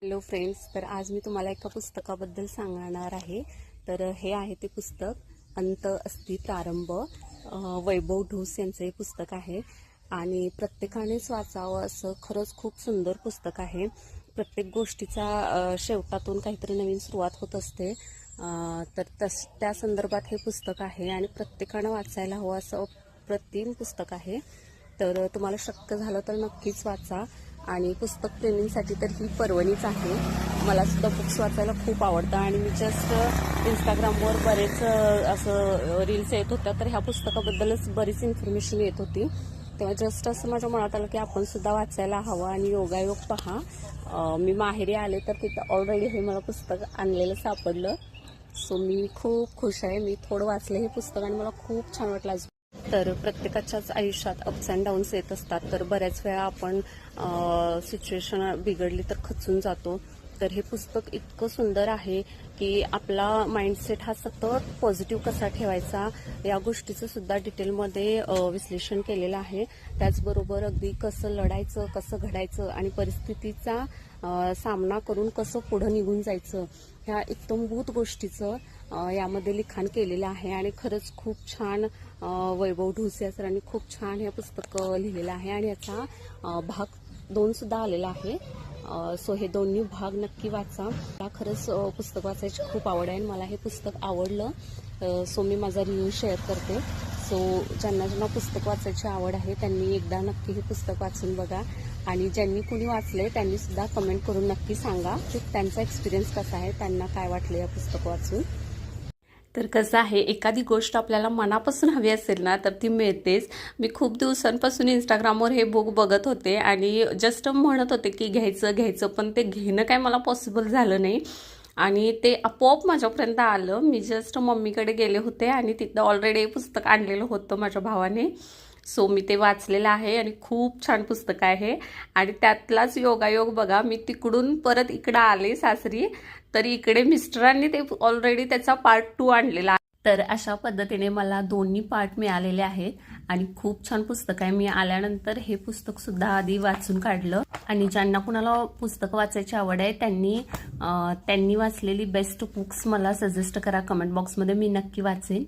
Hello friends, तर आज मी तुम्हाला एका पुस्तकाबद्दल सांगणार आहे. तर हे आहे ते पुस्तक अंत अस्ति प्रारंभ. वैभव ढोस यांचं हे पुस्तक आहे आणि प्रत्येकानेच वाचावं असं खरंच खूप सुंदर पुस्तक आहे. प्रत्येक गोष्टीचा शेवटातून काहीतरी नवीन सुरुवात होत असते. तर त्या संदर्भात हे पुस्तक आहे आणि प्रत्येकानं वाचायला हवं असं अप्रतिम पुस्तक आहे. तर तुम्हाला शक्य झालं तर नक्कीच वाचा. आणि पुस्तक प्रेमींसाठी तर ही पर्वणीच आहे. मला सुद्धा बुक्स वाचायला खूप आवडतं आणि मी जस्ट इंस्टाग्रामवर बरेच असं रील्स येत होत्या, तर ह्या पुस्तकाबद्दलच बरीच इन्फॉर्मेशन येत होती. तेव्हा जस्ट असं माझ्या मनात आलं की आपण सुद्धा वाचायला हवं. आणि योगायोग पहा, मी माहेरी आले तर तिथं ऑलरेडी हे मला पुस्तक आणलेलं सापडलं. सो मी खूप खुश आहे. मी थोडं वाचलं हे पुस्तक आणि मला खूप छान वाटलं. तर प्रत्येकाच्याच आयुष्यात अप्स अँड डाऊन्स येत असतात. तर बऱ्याच वेळा आपण सिच्युएशन बिघडली तर खचून जातो. तर हे पुस्तक इतकं सुंदर आहे की आपला माइंडसेट हा सतत पॉझिटिव्ह कसा ठेवायचा या गोष्टीचं सुद्धा डिटेलमध्ये विश्लेषण केलेलं आहे. त्याचबरोबर अगदी कसं लढायचं, कसं घडायचं आणि परिस्थितीचा सामना करून कसं पुढं निघून जायचं ह्या इत्थंभूत गोष्टीचं यामध्ये लिखाण केलेलं आहे. आणि खरंच खूप छान वैभव ढोस या सरांनी खूप छान हे पुस्तक लिहिलेलं आहे आणि याचा भाग 2 सुद्धा आलेला आहे. सो हे दोन्ही भाग नक्की वाचा. मला खरंच पुस्तक वाचायची खूप आवड आहे आणि मला हे पुस्तक आवडलं. सो मी माझा रिव्ह्यू शेअर करते. सो ज्यांना ज्यांना पुस्तक वाचायची आवड आहे त्यांनी एकदा नक्की हे पुस्तक वाचून बघा. आणि ज्यांनी कुणी वाचले त्यांनी सुद्धा कमेंट करून नक्की सांगा की त्यांचा एक्सपिरियन्स कसा आहे, त्यांना काय वाटलं या पुस्तक वाचून. तर कसं आहे, एखादी गोष्ट आपल्याला मनापासून हवी असेल ना तर ती मिळतेच. मी खूप दिवसांपासून इंस्टाग्रामवर हे बुक बघत होते आणि जस्ट म्हणत होते की घ्यायचं, पण ते घेणं काय मला पॉसिबल झालं नाही आणि ते आपोआप माझ्यापर्यंत आलं. मी जस्ट मम्मीकडे गेले होते आणि तिथं ऑलरेडी पुस्तक आणलेलं होतं माझ्या भावाने. सो मी ते वाचलेलं आहे आणि खूप छान पुस्तक आहे. आणि त्यातलाच योगायोग बघा, मी तिकडून परत इकडं आले सासरी, तर इकडे मिस्टरांनी ते ऑलरेडी त्याचा पार्ट 2 आणलेला आहे. तर अशा पद्धतीने मला दोन्ही पार्ट मिळालेले आहेत आणि खूप छान पुस्तक आहे. मी आल्यानंतर हे पुस्तक सुद्धा आधी वाचून काढलं. आणि ज्यांना कुणाला पुस्तक वाचायची आवड आहे त्यांनी वाचलेली बेस्ट बुक्स मला सजेस्ट करा कमेंट बॉक्समध्ये, मी नक्की वाचेन.